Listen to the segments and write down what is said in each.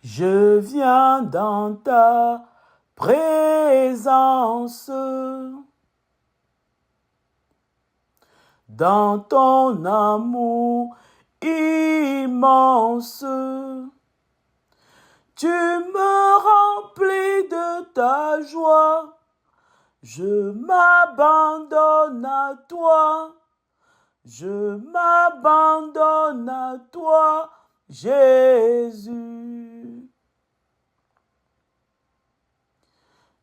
Je viens dans ta présence, dans ton amour immense. Tu me remplis de ta joie, je m'abandonne à toi, je m'abandonne à toi, Jésus.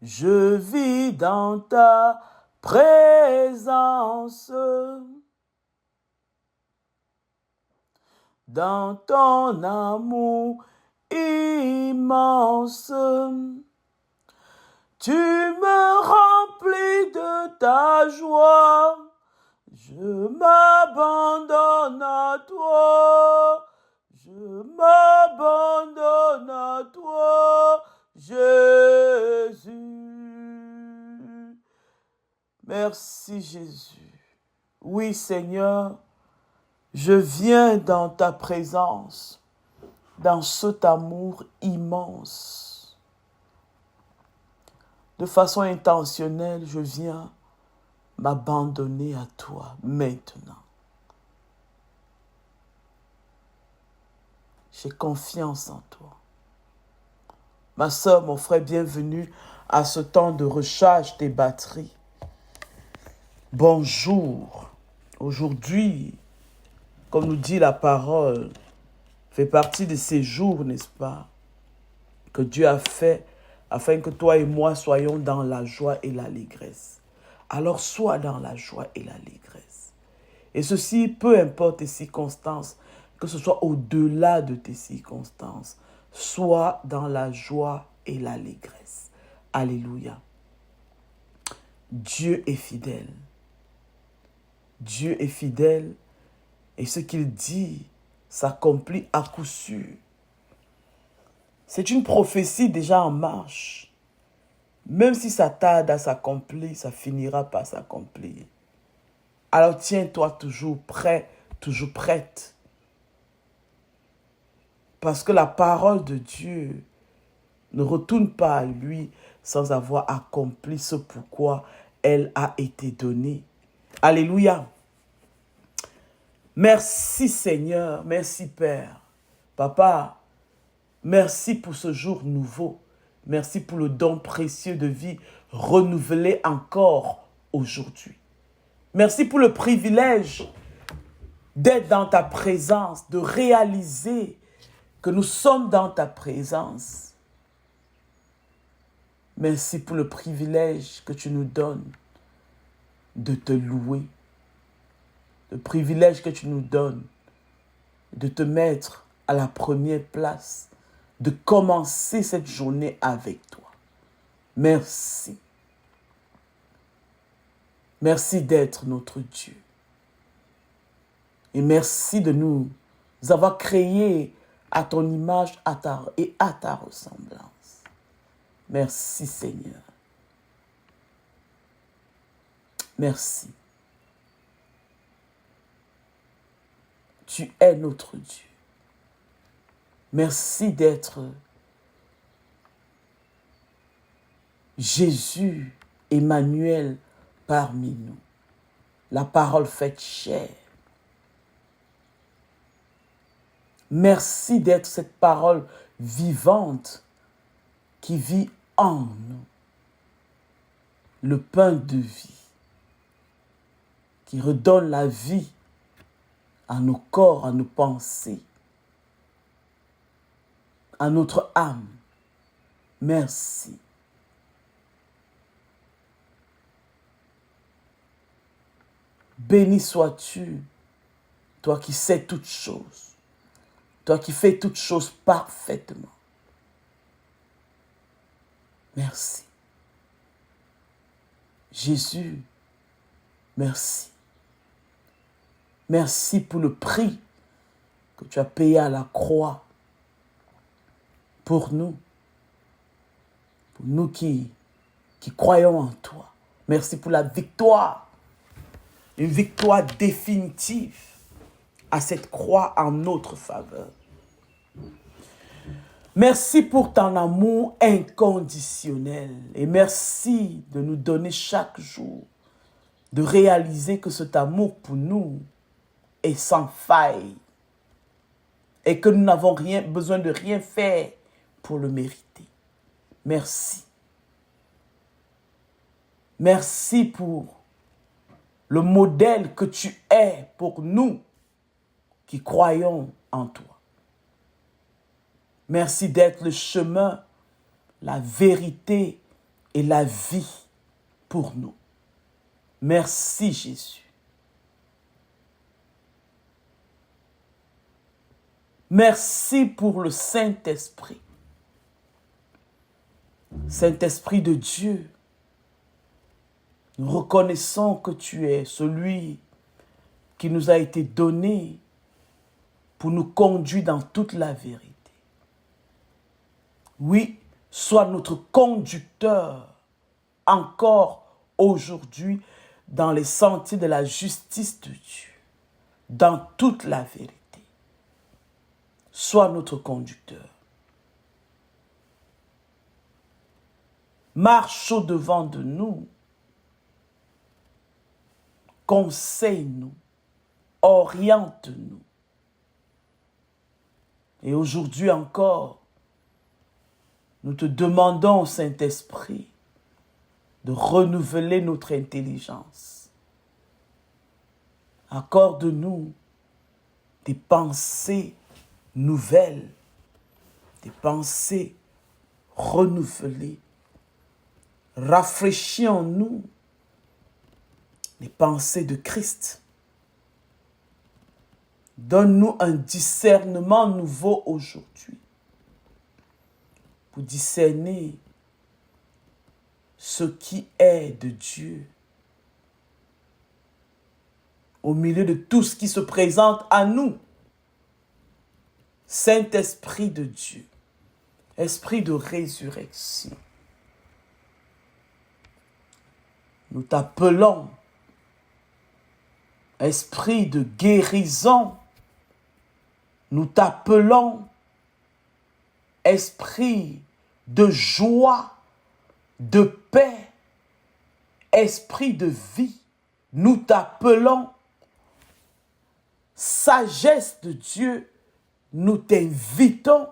Je vis dans ta présence, dans ton amour immense. Tu me remplis de ta joie, je m'abandonne à toi, je m'abandonne à toi, Jésus. Merci Jésus. Oui Seigneur, je viens dans ta présence, dans cet amour immense. De façon intentionnelle, je viens m'abandonner à toi maintenant. J'ai confiance en toi. Ma soeur, mon frère, bienvenue à ce temps de recharge des batteries. Bonjour. Aujourd'hui, comme nous dit la parole, fait partie de ces jours, n'est-ce pas, que Dieu a fait afin que toi et moi soyons dans la joie et l'allégresse. Alors sois dans la joie et l'allégresse. Et ceci, peu importe tes circonstances, que ce soit au-delà de tes circonstances, sois dans la joie et l'allégresse. Alléluia. Dieu est fidèle. Dieu est fidèle et ce qu'il dit s'accomplit à coup sûr. C'est une prophétie déjà en marche. Même si ça tarde à s'accomplir, ça finira par s'accomplir. Alors tiens-toi toujours prêt, toujours prête. Parce que la parole de Dieu ne retourne pas à lui sans avoir accompli ce pourquoi elle a été donnée. Alléluia. Merci Seigneur, merci Père. Papa, merci pour ce jour nouveau. Merci pour le don précieux de vie renouvelé encore aujourd'hui. Merci pour le privilège d'être dans ta présence, de réaliser que nous sommes dans ta présence. Merci pour le privilège que tu nous donnes de te louer. Le privilège que tu nous donnes de te mettre à la première place, de commencer cette journée avec toi. Merci. Merci d'être notre Dieu. Et merci de nous avoir créés à ton image et à ta ressemblance. Merci Seigneur. Merci. Tu es notre Dieu. Merci d'être Jésus, Emmanuel parmi nous. La parole faite chair. Merci d'être cette parole vivante qui vit en nous. Le pain de vie qui redonne la vie à nos corps, à nos pensées, à notre âme. Merci. Béni sois-tu, toi qui sais toutes choses, toi qui fais toutes choses parfaitement. Merci. Jésus, merci. Merci pour le prix que tu as payé à la croix pour nous qui croyons en toi. Merci pour la victoire, une victoire définitive à cette croix en notre faveur. Merci pour ton amour inconditionnel. Et merci de nous donner chaque jour de réaliser que cet amour pour nous est sans faille. Et que nous n'avons besoin de rien faire pour le mériter. Merci. Merci pour le modèle que tu es pour nous qui croyons en toi. Merci d'être le chemin, la vérité et la vie pour nous. Merci Jésus. Merci pour le Saint-Esprit. Saint-Esprit de Dieu, nous reconnaissons que tu es celui qui nous a été donné pour nous conduire dans toute la vérité. Oui, sois notre conducteur encore aujourd'hui dans les sentiers de la justice de Dieu, dans toute la vérité. Sois notre conducteur. Marche au-devant de nous. Conseille-nous. Oriente-nous. Et aujourd'hui encore, nous te demandons, Saint-Esprit, de renouveler notre intelligence. Accorde-nous des pensées nouvelles, des pensées renouvelées. Rafraîchis en nous les pensées de Christ. Donne-nous un discernement nouveau aujourd'hui pour discerner ce qui est de Dieu au milieu de tout ce qui se présente à nous. Saint-Esprit de Dieu, Esprit de résurrection, nous t'appelons Esprit de guérison, nous t'appelons Esprit de joie, de paix, Esprit de vie, nous t'appelons sagesse de Dieu, nous t'invitons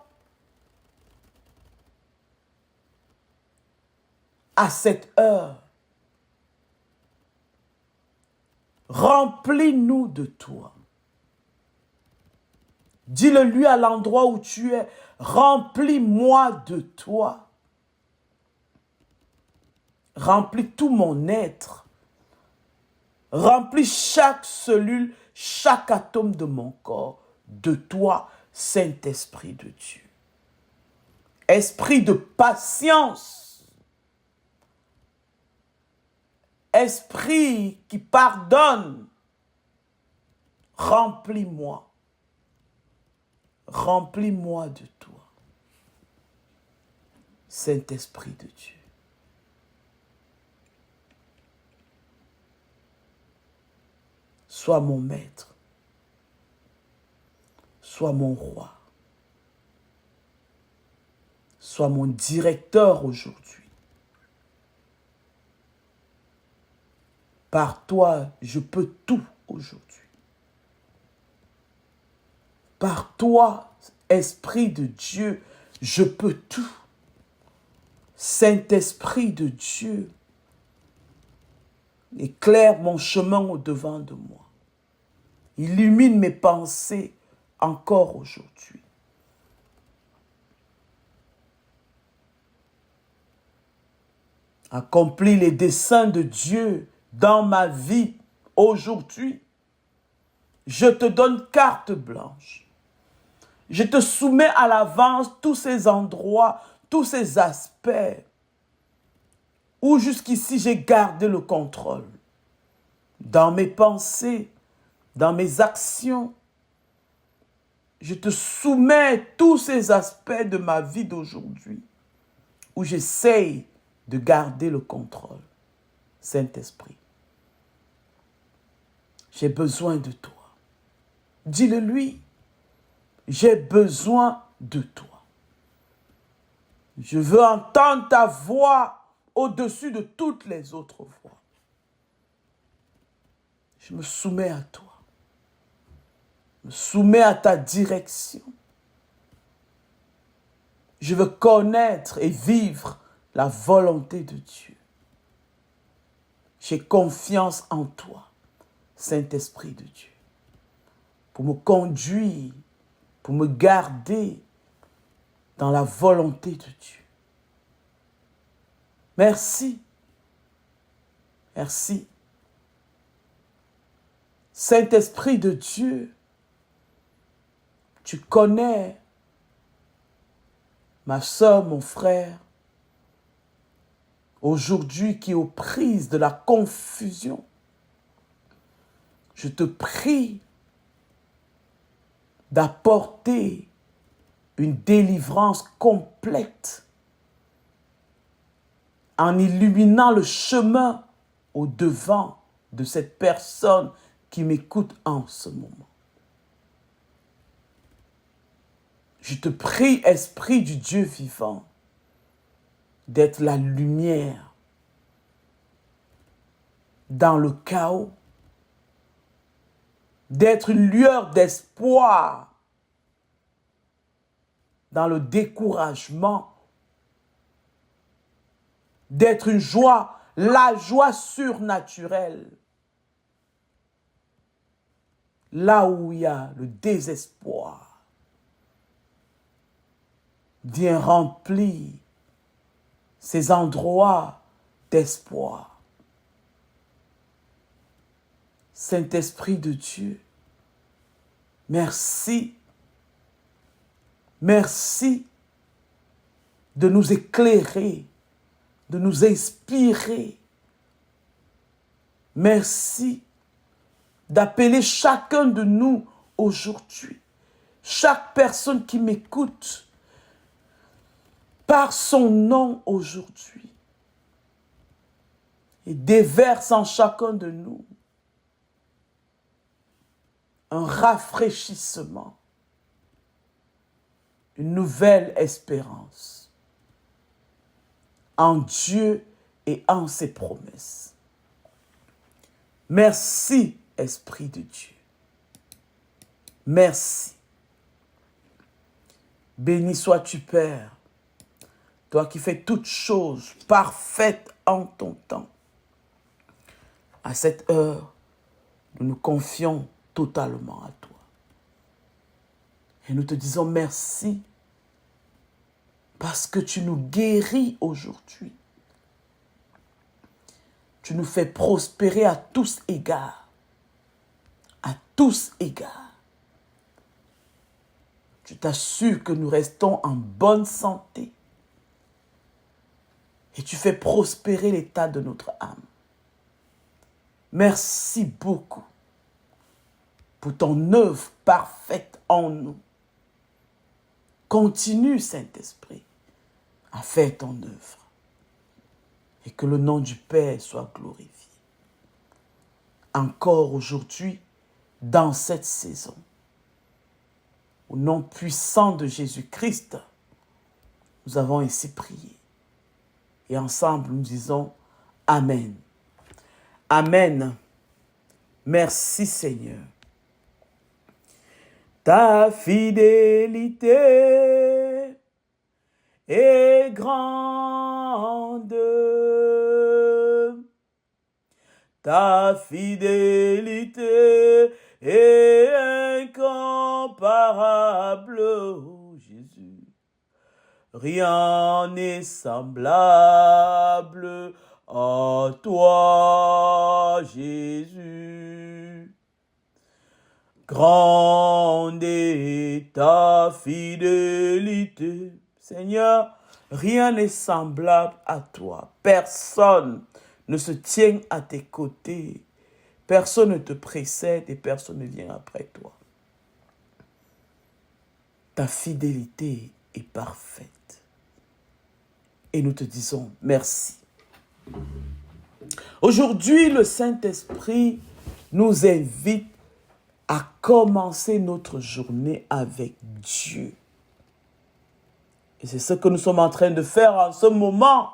à cette heure. Remplis-nous de toi. Dis-le lui à l'endroit où tu es. Remplis-moi de toi. Remplis tout mon être. Remplis chaque cellule, chaque atome de mon corps de toi, Saint-Esprit de Dieu. Esprit de patience. Esprit qui pardonne. Remplis-moi. Remplis-moi de toi. Saint-Esprit de Dieu. Sois mon maître. Sois mon roi. Sois mon directeur aujourd'hui. Par toi, je peux tout aujourd'hui. Par toi, Esprit de Dieu, je peux tout. Saint-Esprit de Dieu, éclaire mon chemin au-devant de moi. Illumine mes pensées encore aujourd'hui. Accomplis les desseins de Dieu dans ma vie aujourd'hui. Je te donne carte blanche. Je te soumets à l'avance tous ces endroits, tous ces aspects où jusqu'ici j'ai gardé le contrôle. Dans mes pensées, dans mes actions, je te soumets tous ces aspects de ma vie d'aujourd'hui où j'essaye de garder le contrôle. Saint-Esprit, j'ai besoin de toi. Dis-le lui, j'ai besoin de toi. Je veux entendre ta voix au-dessus de toutes les autres voix. Je me soumets à toi. Je me soumets à ta direction. Je veux connaître et vivre la volonté de Dieu. J'ai confiance en toi, Saint-Esprit de Dieu, pour me conduire, pour me garder dans la volonté de Dieu. Merci. Merci. Saint-Esprit de Dieu, tu connais ma soeur, mon frère, aujourd'hui qui est aux prises de la confusion. Je te prie d'apporter une délivrance complète en illuminant le chemin au devant de cette personne qui m'écoute en ce moment. Je te prie, Esprit du Dieu vivant, d'être la lumière dans le chaos, d'être une lueur d'espoir dans le découragement, d'être une joie, la joie surnaturelle, là où il y a le désespoir. Viens remplir ces endroits d'espoir. Saint-Esprit de Dieu, merci. Merci de nous éclairer, de nous inspirer. Merci d'appeler chacun de nous aujourd'hui, chaque personne qui m'écoute, par son nom aujourd'hui, et déverse en chacun de nous un rafraîchissement, une nouvelle espérance en Dieu et en ses promesses. Merci, Esprit de Dieu. Merci. Béni sois-tu, Père, toi qui fais toutes choses parfaites en ton temps. À cette heure, nous nous confions totalement à toi. Et nous te disons merci parce que tu nous guéris aujourd'hui. Tu nous fais prospérer à tous égards. À tous égards. Tu t'assures que nous restons en bonne santé. Et tu fais prospérer l'état de notre âme. Merci beaucoup pour ton œuvre parfaite en nous. Continue, Saint-Esprit, à faire ton œuvre. Et que le nom du Père soit glorifié. Encore aujourd'hui, dans cette saison, au nom puissant de Jésus-Christ, nous avons ainsi prié. Et ensemble, nous disons Amen. Amen. Merci, Seigneur. Ta fidélité est grande. Ta fidélité est incomparable, oh Jésus. Rien n'est semblable à toi, Jésus. Grande est ta fidélité. Seigneur, rien n'est semblable à toi. Personne ne se tient à tes côtés. Personne ne te précède et personne ne vient après toi. Ta fidélité est parfaite. Et nous te disons merci. Aujourd'hui, le Saint-Esprit nous invite à commencer notre journée avec Dieu. Et Et c'est ce que nous sommes en train de faire en ce moment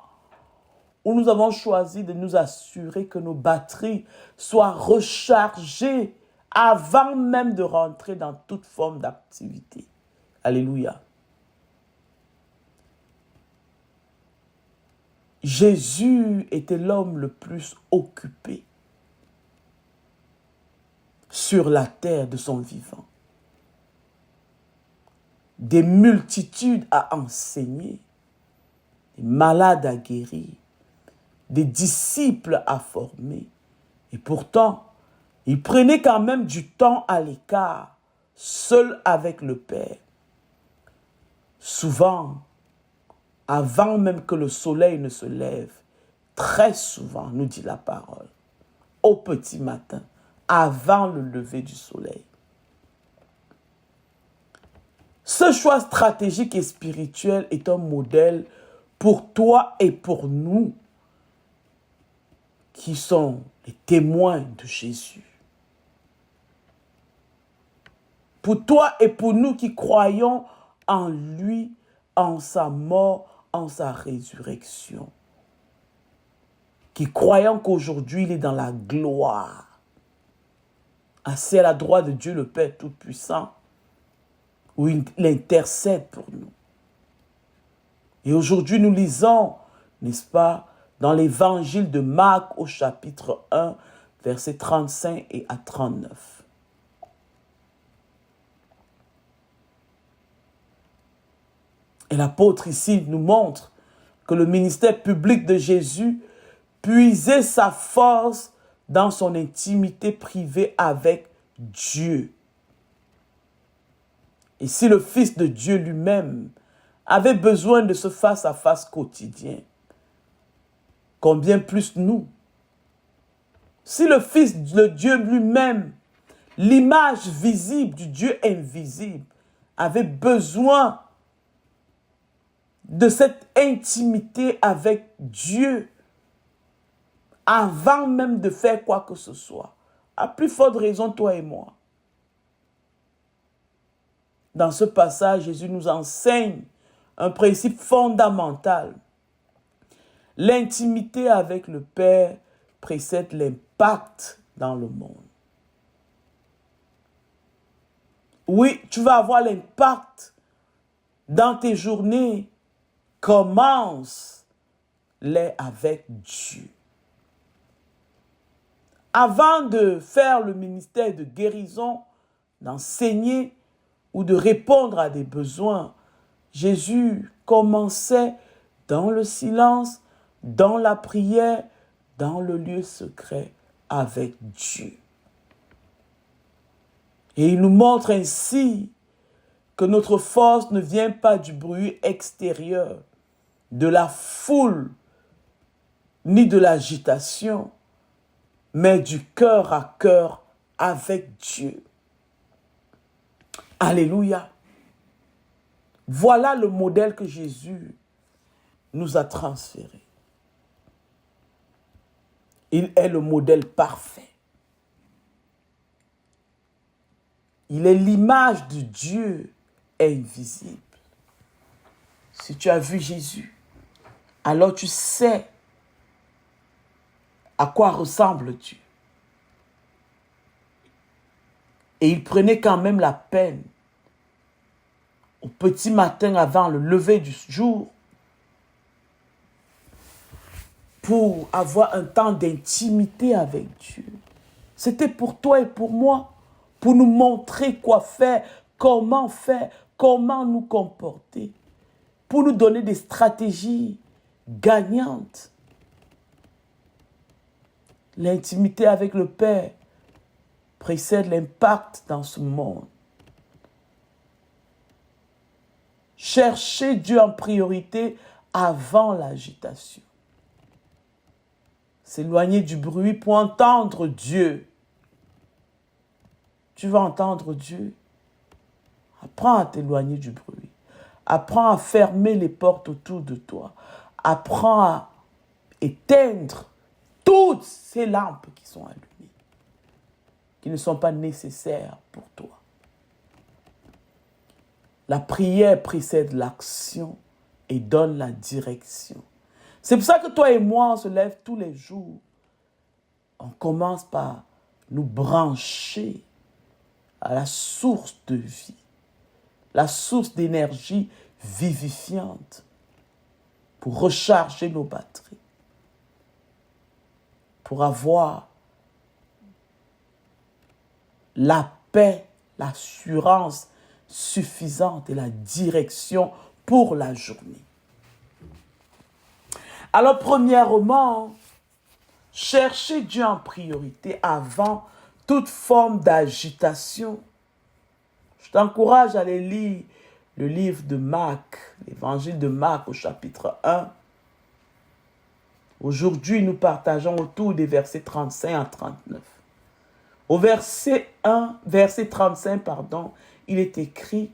où nous avons choisi de nous assurer que nos batteries soient rechargées avant même de rentrer dans toute forme d'activité. Alléluia. Jésus était l'homme le plus occupé sur la terre de son vivant. Des multitudes à enseigner, des malades à guérir, des disciples à former. Et pourtant, il prenait quand même du temps à l'écart, seul avec le Père. Souvent, avant même que le soleil ne se lève, très souvent, nous dit la parole, au petit matin, avant le lever du soleil. Ce choix stratégique et spirituel est un modèle pour toi et pour nous qui sont les témoins de Jésus. Pour toi et pour nous qui croyons en lui, en sa mort, en sa résurrection. Qui croyons qu'aujourd'hui il est dans la gloire, assis à la droite de Dieu le Père Tout-Puissant, où il intercède pour nous. Et aujourd'hui nous lisons, n'est-ce pas, dans l'évangile de Marc au chapitre 1, versets 35 et à 39. Et l'apôtre ici nous montre que le ministère public de Jésus puisait sa force dans son intimité privée avec Dieu. Et si le Fils de Dieu lui-même avait besoin de ce face-à-face quotidien, combien plus nous? Si le Fils de Dieu lui-même, l'image visible du Dieu invisible, avait besoin de cette intimité avec Dieu avant même de faire quoi que ce soit, à plus forte raison toi et moi. Dans ce passage, Jésus nous enseigne un principe fondamental. L'intimité avec le Père précède l'impact dans le monde. Oui, tu vas avoir l'impact dans tes journées. Commence-les avec Dieu. Avant de faire le ministère de guérison, d'enseigner ou de répondre à des besoins, Jésus commençait dans le silence, dans la prière, dans le lieu secret avec Dieu. Et il nous montre ainsi que notre force ne vient pas du bruit extérieur, de la foule, ni de l'agitation, mais du cœur à cœur avec Dieu. Alléluia. Voilà le modèle que Jésus nous a transféré. Il est le modèle parfait. Il est l'image de Dieu invisible. Si tu as vu Jésus, alors tu sais à quoi ressemble Dieu. Et il prenait quand même la peine, au petit matin avant le lever du jour, pour avoir un temps d'intimité avec Dieu. C'était pour toi et pour moi, pour nous montrer quoi faire, comment nous comporter, pour nous donner des stratégies gagnantes. L'intimité avec le Père précède l'impact dans ce monde. Cherchez Dieu en priorité avant l'agitation. S'éloigner du bruit pour entendre Dieu. Tu vas entendre Dieu. Apprends à t'éloigner du bruit. Apprends à fermer les portes autour de toi. Apprends à éteindre toutes ces lampes qui sont allumées, qui ne sont pas nécessaires pour toi. La prière précède l'action et donne la direction. C'est pour ça que toi et moi, on se lève tous les jours. On commence par nous brancher à la source de vie, la source d'énergie vivifiante pour recharger nos batteries, pour avoir la paix, l'assurance suffisante et la direction pour la journée. Alors, premièrement, cherchez Dieu en priorité avant toute forme d'agitation. Je t'encourage à aller lire le livre de Marc, l'évangile de Marc au chapitre 1. Aujourd'hui, nous partageons autour des versets 35 à 39. Au verset 35, il est écrit,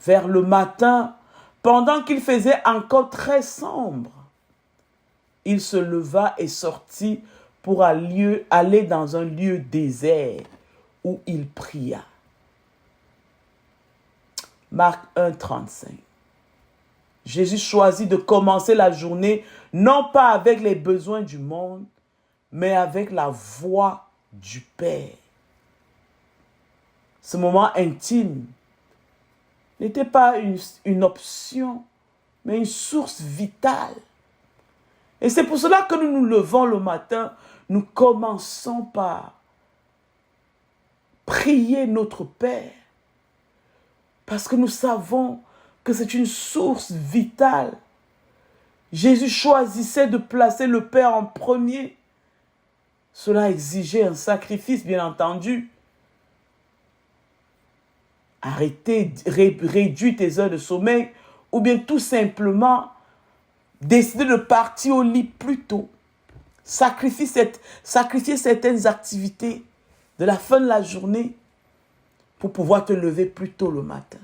vers le matin, pendant qu'il faisait encore très sombre, il se leva et sortit pour aller dans un lieu désert où il pria. Marc 1, 35. Jésus choisit de commencer la journée non pas avec les besoins du monde, mais avec la voix du Père. Ce moment intime n'était pas une option, mais une source vitale. Et c'est pour cela que nous nous levons le matin, nous commençons par prier notre Père. Parce que nous savons que c'est une source vitale. Jésus choisissait de placer le Père en premier. Cela exigeait un sacrifice, bien entendu. Arrêter, réduire tes heures de sommeil, ou bien tout simplement décider de partir au lit plus tôt. Sacrifier certaines activités de la fin de la journée pour pouvoir te lever plus tôt le matin.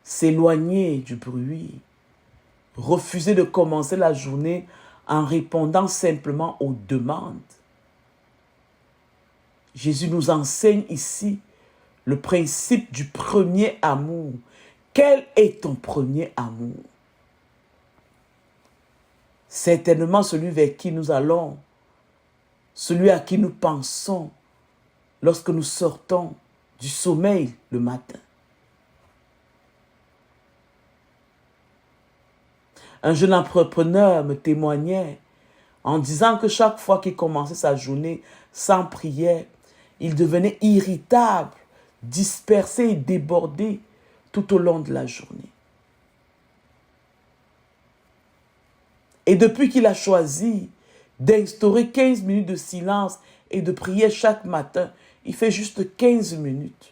S'éloigner du bruit. Refuser de commencer la journée en répondant simplement aux demandes. Jésus nous enseigne ici le principe du premier amour. Quel est ton premier amour? Certainement celui vers qui nous allons, celui à qui nous pensons lorsque nous sortons du sommeil le matin. Un jeune entrepreneur me témoignait en disant que chaque fois qu'il commençait sa journée sans prière, il devenait irritable, dispersé et débordé tout au long de la journée. Et depuis qu'il a choisi d'instaurer 15 minutes de silence et de prière chaque matin, il fait juste 15 minutes.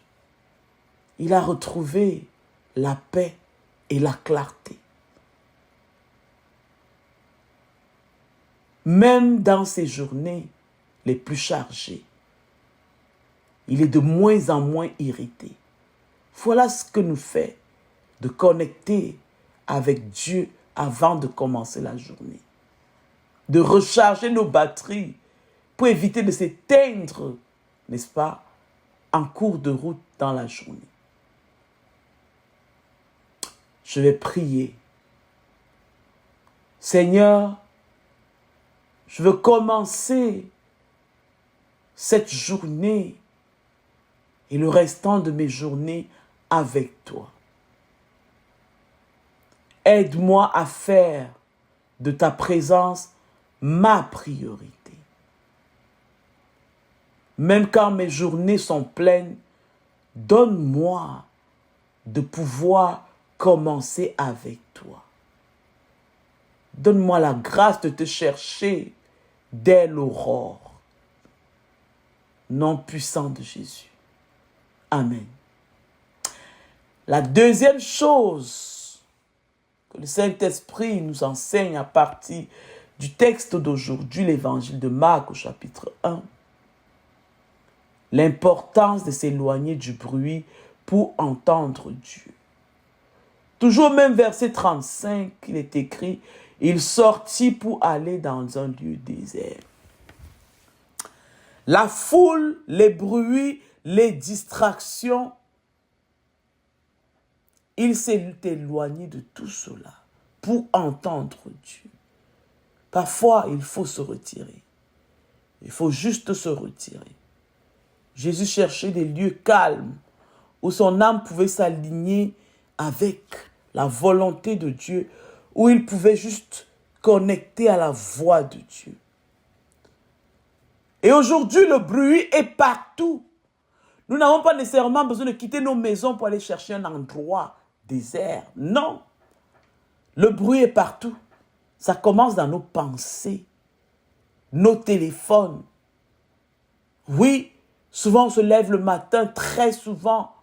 Il a retrouvé la paix et la clarté. Même dans ses journées les plus chargées, il est de moins en moins irrité. Voilà ce que nous fait de connecter avec Dieu avant de commencer la journée. De recharger nos batteries pour éviter de s'éteindre, n'est-ce pas, en cours de route dans la journée. Je vais prier. Seigneur, je veux commencer cette journée et le restant de mes journées avec toi. Aide-moi à faire de ta présence ma priorité. Même quand mes journées sont pleines, donne-moi de pouvoir commencer avec toi. Donne-moi la grâce de te chercher dès l'aurore. Nom puissant de Jésus. Amen. La deuxième chose que le Saint-Esprit nous enseigne à partir du texte d'aujourd'hui, l'évangile de Marc au chapitre 1, l'importance de s'éloigner du bruit pour entendre Dieu. Toujours au même verset 35, il est écrit, il sortit pour aller dans un lieu désert. La foule, les bruits, les distractions il s'est éloigné de tout cela pour entendre Dieu. Parfois, il faut se retirer. Il faut juste se retirer. Jésus cherchait des lieux calmes où son âme pouvait s'aligner avec la volonté de Dieu, où il pouvait juste connecter à la voix de Dieu. Et aujourd'hui, le bruit est partout. Nous n'avons pas nécessairement besoin de quitter nos maisons pour aller chercher un endroit désert. Non. Le bruit est partout. Ça commence dans nos pensées, nos téléphones. Oui, souvent on se lève le matin, très souvent.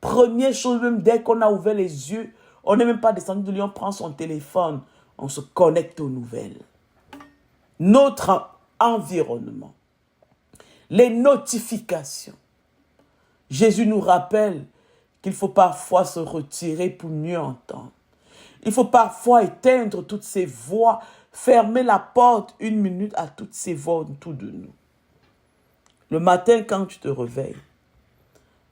Première chose, même dès qu'on a ouvert les yeux, on n'est même pas descendu de lit, on prend son téléphone, on se connecte aux nouvelles. Notre environnement, les notifications. Jésus nous rappelle qu'il faut parfois se retirer pour mieux entendre. Il faut parfois éteindre toutes ces voix, fermer la porte 1 minute à toutes ces voix autour de nous. Le matin, quand tu te réveilles,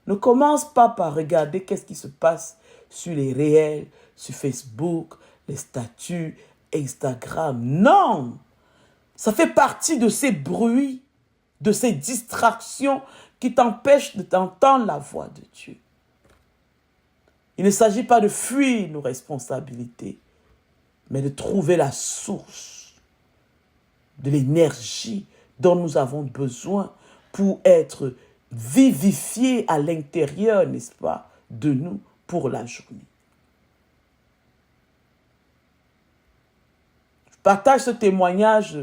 ne commence pas par regarder qu'est-ce qui se passe sur les réels, sur Facebook, les statuts, Instagram. Non! Ça fait partie de ces bruits, de ces distractions qui t'empêchent de t'entendre la voix de Dieu. Il ne s'agit pas de fuir nos responsabilités, mais de trouver la source de l'énergie dont nous avons besoin pour être vivifiés à l'intérieur, n'est-ce pas, de nous pour la journée. Je partage ce témoignage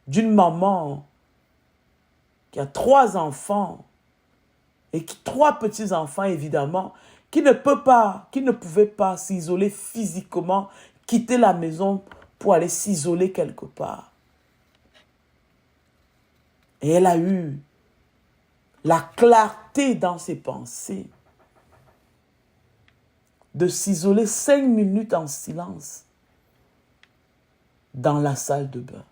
d'une maman qui a 3 enfants et 3 petits-enfants, évidemment, qui ne pouvaient pas s'isoler physiquement, quitter la maison pour aller s'isoler quelque part. Et elle a eu la clarté dans ses pensées de s'isoler 5 minutes en silence dans la salle de bain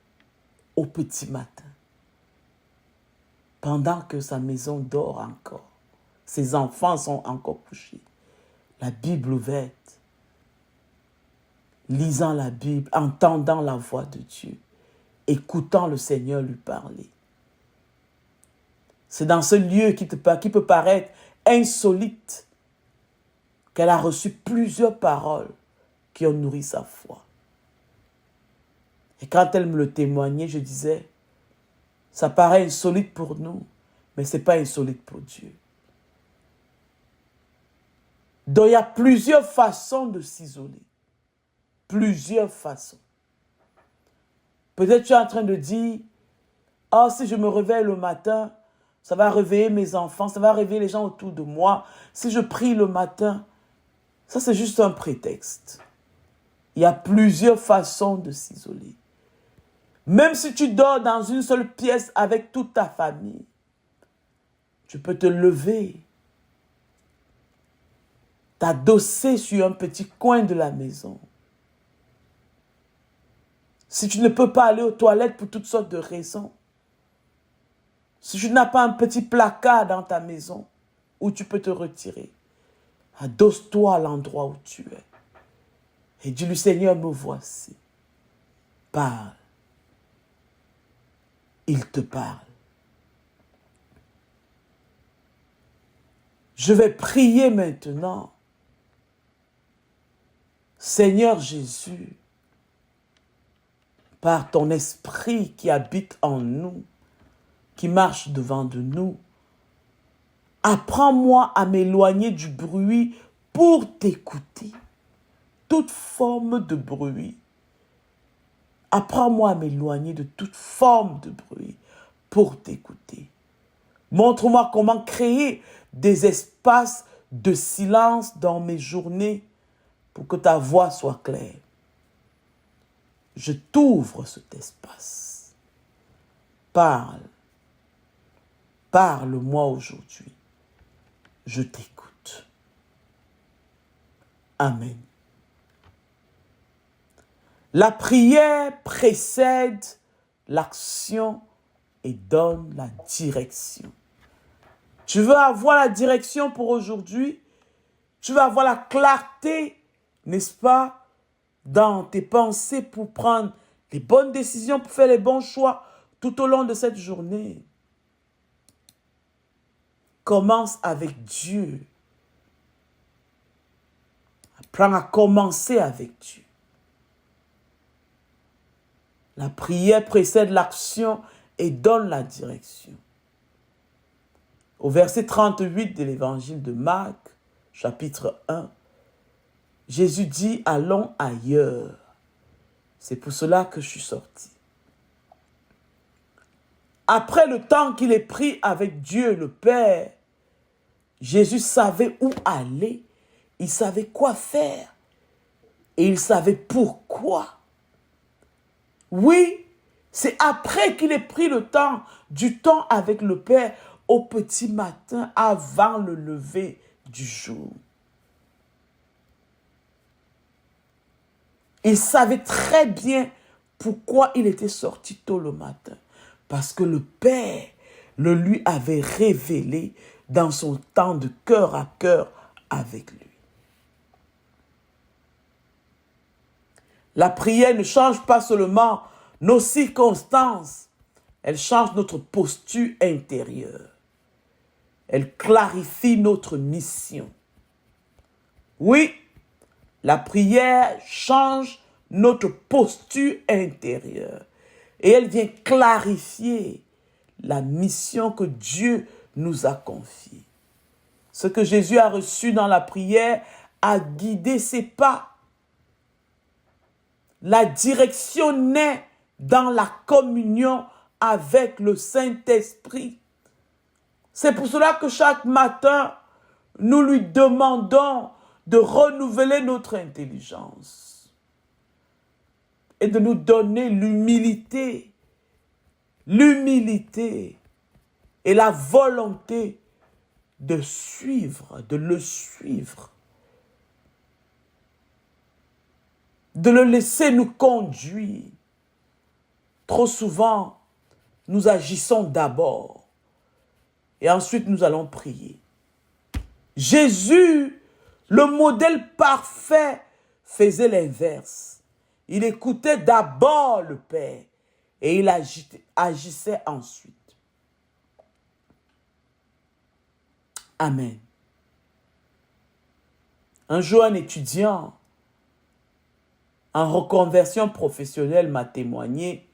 au petit matin, pendant que sa maison dort encore. Ses enfants sont encore couchés. La Bible ouverte, lisant la Bible, entendant la voix de Dieu, écoutant le Seigneur lui parler. C'est dans ce lieu qui peut paraître insolite qu'elle a reçu plusieurs paroles qui ont nourri sa foi. Et quand elle me le témoignait, je disais, ça paraît insolite pour nous, mais ce n'est pas insolite pour Dieu. Donc il y a plusieurs façons de s'isoler. Plusieurs façons. Peut-être tu es en train de dire, oh, si je me réveille le matin, ça va réveiller mes enfants, ça va réveiller les gens autour de moi. Si je prie le matin, ça c'est juste un prétexte. Il y a plusieurs façons de s'isoler. Même si tu dors dans une seule pièce avec toute ta famille, tu peux te lever, t'adosser sur un petit coin de la maison. Si tu ne peux pas aller aux toilettes pour toutes sortes de raisons, si tu n'as pas un petit placard dans ta maison où tu peux te retirer, adosse-toi à l'endroit où tu es. Et dis-lui, Seigneur, me voici. Parle. Il te parle. Je vais prier maintenant. Seigneur Jésus, par ton esprit qui habite en nous, qui marche devant de nous, apprends-moi à m'éloigner du bruit pour t'écouter. Toute forme de bruit. Apprends-moi à m'éloigner de toute forme de bruit pour t'écouter. Montre-moi comment créer des espaces de silence dans mes journées pour que ta voix soit claire. Je t'ouvre cet espace. Parle. Parle-moi aujourd'hui. Je t'écoute. Amen. La prière précède l'action et donne la direction. Tu veux avoir la direction pour aujourd'hui? Tu vas avoir la clarté, n'est-ce pas, dans tes pensées pour prendre les bonnes décisions, pour faire les bons choix tout au long de cette journée. Commence avec Dieu. Apprends à commencer avec Dieu. La prière précède l'action et donne la direction. Au verset 38 de l'évangile de Marc, chapitre 1, Jésus dit, allons ailleurs. C'est pour cela que je suis sorti. Après le temps qu'il ait pris avec Dieu le Père, Jésus savait où aller, il savait quoi faire et il savait pourquoi. Oui, c'est après qu'il ait pris du temps avec le Père au petit matin avant le lever du jour. Il savait très bien pourquoi il était sorti tôt le matin. Parce que le Père le lui avait révélé dans son temps de cœur à cœur avec lui. La prière ne change pas seulement nos circonstances, elle change notre posture intérieure. Elle clarifie notre mission. Oui, la prière change notre posture intérieure et elle vient clarifier la mission que Dieu nous a confiée. Ce que Jésus a reçu dans la prière a guidé ses pas. La direction naît dans la communion avec le Saint-Esprit. C'est pour cela que chaque matin, nous lui demandons de renouveler notre intelligence et de nous donner l'humilité et la volonté de le suivre, de le laisser nous conduire. Trop souvent, nous agissons d'abord et ensuite nous allons prier. Jésus, le modèle parfait, faisait l'inverse. Il écoutait d'abord le Père et il agissait ensuite. Amen. Un jour, un étudiant en reconversion professionnelle m'a témoigné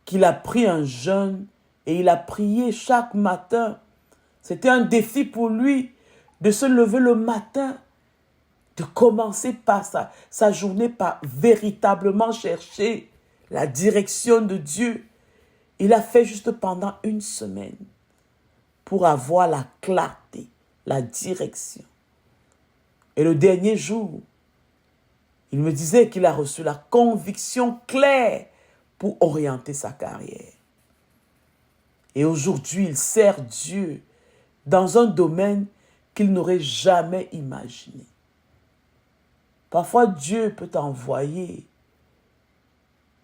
qu'il a pris un jeûne et il a prié chaque matin. C'était un défi pour lui de se lever le matin, de commencer par sa journée par véritablement chercher la direction de Dieu. Il a fait juste pendant une semaine pour avoir la clarté, la direction. Et le dernier jour, il me disait qu'il a reçu la conviction claire pour orienter sa carrière. Et aujourd'hui, il sert Dieu dans un domaine qu'il n'aurait jamais imaginé. Parfois, Dieu peut t'envoyer,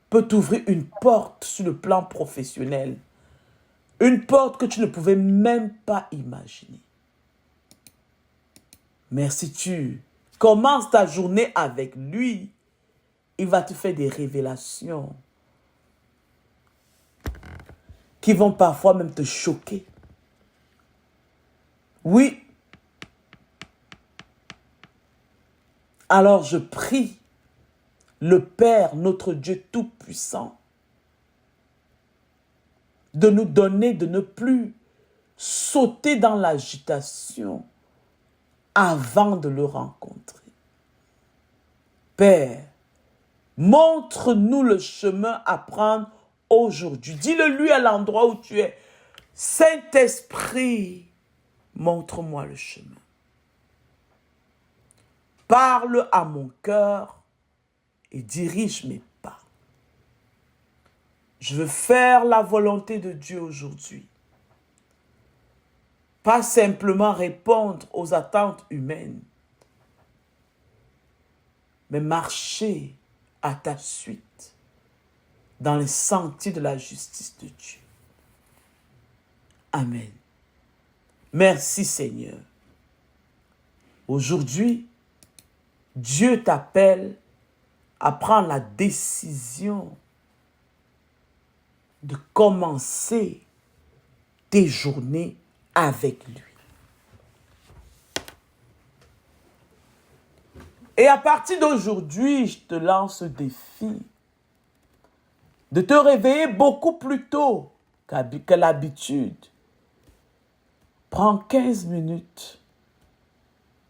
peut t'ouvrir une porte sur le plan professionnel, une porte que tu ne pouvais même pas imaginer. Mais si tu commences ta journée avec lui, il va te faire des révélations qui vont parfois même te choquer. Oui. Alors je prie le Père, notre Dieu Tout-Puissant, de nous donner de ne plus sauter dans l'agitation avant de le rencontrer. Père, montre-nous le chemin à prendre aujourd'hui. Dis-le lui à l'endroit où tu es. Saint-Esprit, montre-moi le chemin. Parle à mon cœur et dirige mes pas. Je veux faire la volonté de Dieu aujourd'hui. Pas simplement répondre aux attentes humaines, mais marcher à ta suite dans les sentiers de la justice de Dieu. Amen. Merci Seigneur. Aujourd'hui, Dieu t'appelle à prendre la décision de commencer tes journées avec lui. Et à partir d'aujourd'hui, je te lance le défi de te réveiller beaucoup plus tôt que l'habitude. Prends 15 minutes,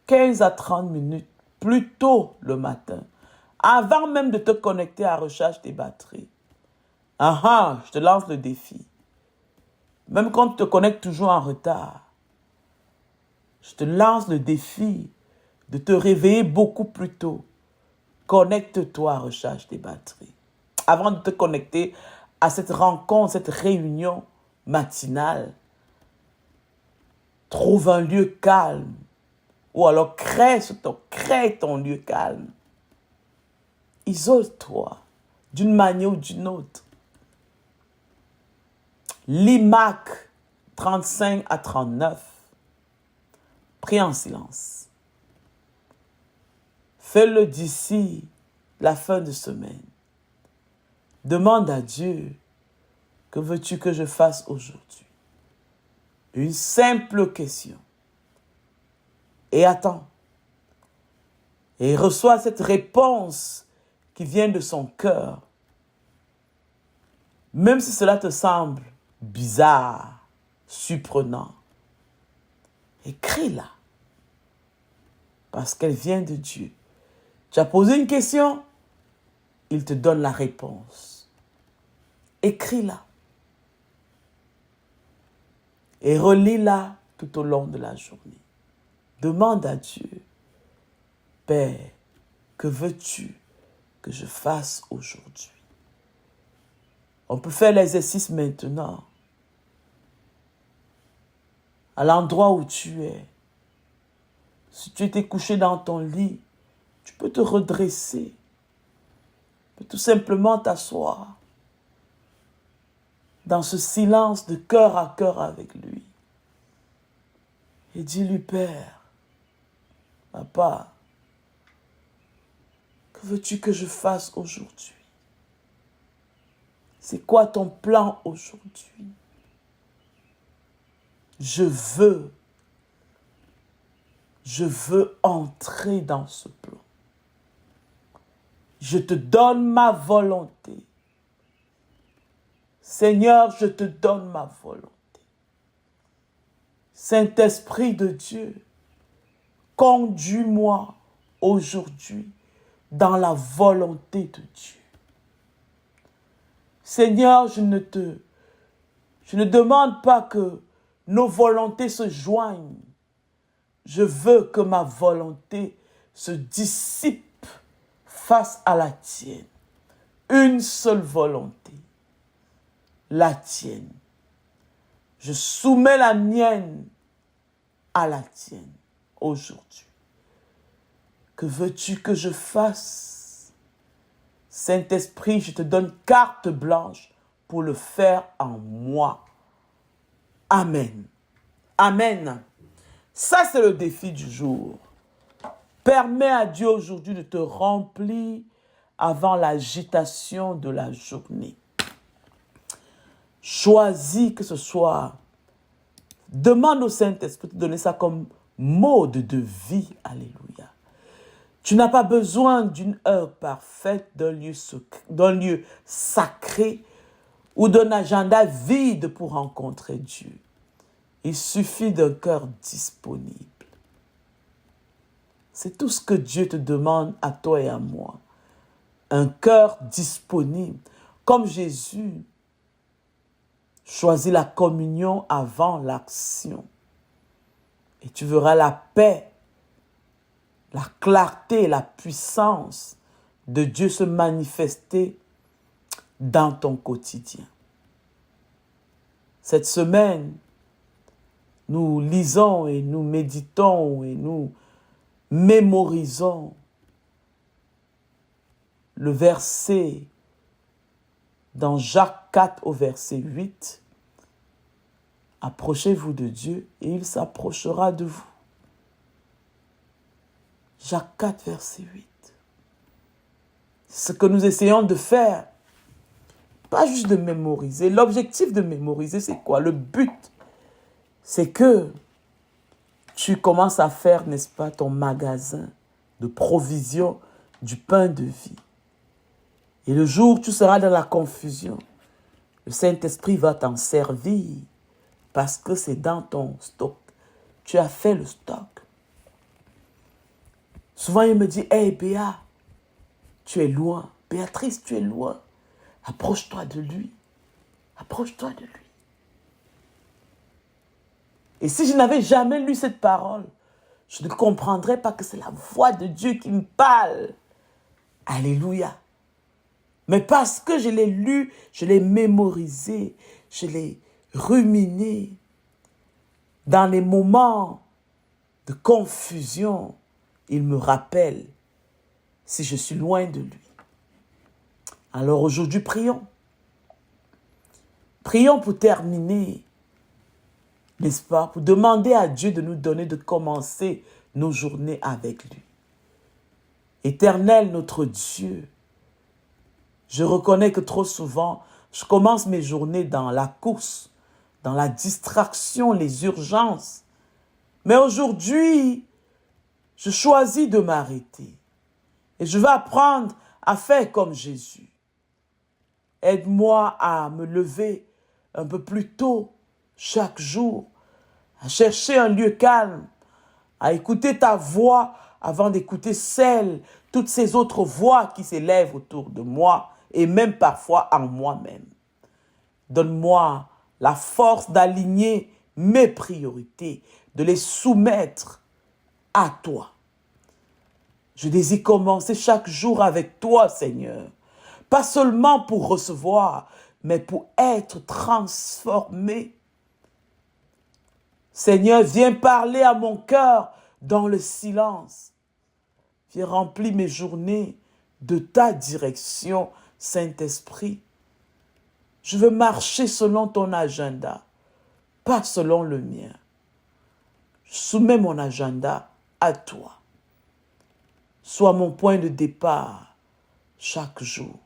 15 à 30 minutes plus tôt le matin, avant même de te connecter à recharge tes batteries. Je te lance le défi. Même quand tu te connectes toujours en retard, je te lance le défi de te réveiller beaucoup plus tôt. Connecte-toi à recharge tes batteries. Avant de te connecter à cette rencontre, cette réunion matinale, trouve un lieu calme. Ou alors crée ton lieu calme. Isole-toi d'une manière ou d'une autre. Lis Marc 35 à 39. Prie en silence. Fais-le d'ici la fin de semaine. Demande à Dieu, que veux-tu que je fasse aujourd'hui? Une simple question. Et attends. Et reçois cette réponse qui vient de son cœur. Même si cela te semble bizarre, surprenant, écris-la. Parce qu'elle vient de Dieu. Tu as posé une question, il te donne la réponse. Écris-la. Et relis-la tout au long de la journée. Demande à Dieu, Père, que veux-tu que je fasse aujourd'hui? On peut faire l'exercice maintenant. À l'endroit où tu es. Si tu étais couché dans ton lit, tu peux te redresser. Tu peux tout simplement t'asseoir dans ce silence de cœur à cœur avec lui. Et dis-lui, Père, Papa, que veux-tu que je fasse aujourd'hui? C'est quoi ton plan aujourd'hui? Je veux entrer dans ce plan. Je te donne ma volonté. Seigneur, je te donne ma volonté. Saint-Esprit de Dieu, conduis-moi aujourd'hui dans la volonté de Dieu. Seigneur, je ne demande pas que nos volontés se joignent. Je veux que ma volonté se dissipe face à la tienne. Une seule volonté, la tienne. Je soumets la mienne à la tienne aujourd'hui. Que veux-tu que je fasse? Saint-Esprit, je te donne carte blanche pour le faire en moi. Amen. Amen. Ça, c'est le défi du jour. Permets à Dieu aujourd'hui de te remplir avant l'agitation de la journée. Choisis que ce soit. Demande au Saint-Esprit de te donner ça comme mode de vie. Alléluia. Tu n'as pas besoin d'une heure parfaite, d'un lieu sacré ou d'un agenda vide pour rencontrer Dieu. Il suffit d'un cœur disponible. C'est tout ce que Dieu te demande à toi et à moi. Un cœur disponible. Comme Jésus choisit la communion avant l'action. Et tu verras la paix, la clarté, la puissance de Dieu se manifester dans ton quotidien. Cette semaine, nous lisons et nous méditons et nous mémorisons le verset dans Jacques 4 au verset 8. Approchez-vous de Dieu et il s'approchera de vous. Jacques 4, verset 8. Ce que nous essayons de faire, pas juste de mémoriser. L'objectif de mémoriser, c'est quoi? Le but, c'est que tu commences à faire, n'est-ce pas, ton magasin de provision du pain de vie. Et le jour où tu seras dans la confusion, le Saint-Esprit va t'en servir parce que c'est dans ton stock. Tu as fait le stock. Souvent, il me dit, « Hey, Béa, tu es loin. Béatrice, tu es loin. Approche-toi de lui. Approche-toi de lui. » Et si je n'avais jamais lu cette parole, je ne comprendrais pas que c'est la voix de Dieu qui me parle. Alléluia. Mais parce que je l'ai lu, je l'ai mémorisé, je l'ai ruminé, dans les moments de confusion, il me rappelle si je suis loin de lui. Alors aujourd'hui, prions. Prions pour terminer, n'est-ce pas, pour demander à Dieu de nous donner de commencer nos journées avec lui. Éternel notre Dieu, je reconnais que trop souvent, je commence mes journées dans la course, dans la distraction, les urgences. Mais aujourd'hui, je choisis de m'arrêter. Et je vais apprendre à faire comme Jésus. Aide-moi à me lever un peu plus tôt chaque jour, à chercher un lieu calme, à écouter ta voix avant d'écouter toutes ces autres voix qui s'élèvent autour de moi et même parfois en moi-même. Donne-moi la force d'aligner mes priorités, de les soumettre à toi. Je désire commencer chaque jour avec toi, Seigneur. Pas seulement pour recevoir, mais pour être transformé. Seigneur, viens parler à mon cœur dans le silence. Viens remplir mes journées de ta direction, Saint-Esprit. Je veux marcher selon ton agenda, pas selon le mien. Je soumets mon agenda à toi. Sois mon point de départ chaque jour.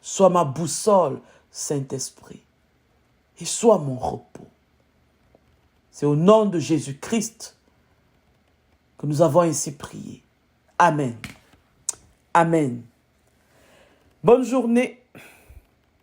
Sois ma boussole, Saint-Esprit. Et sois mon repos. C'est au nom de Jésus-Christ que nous avons ainsi prié. Amen. Amen. Bonne journée.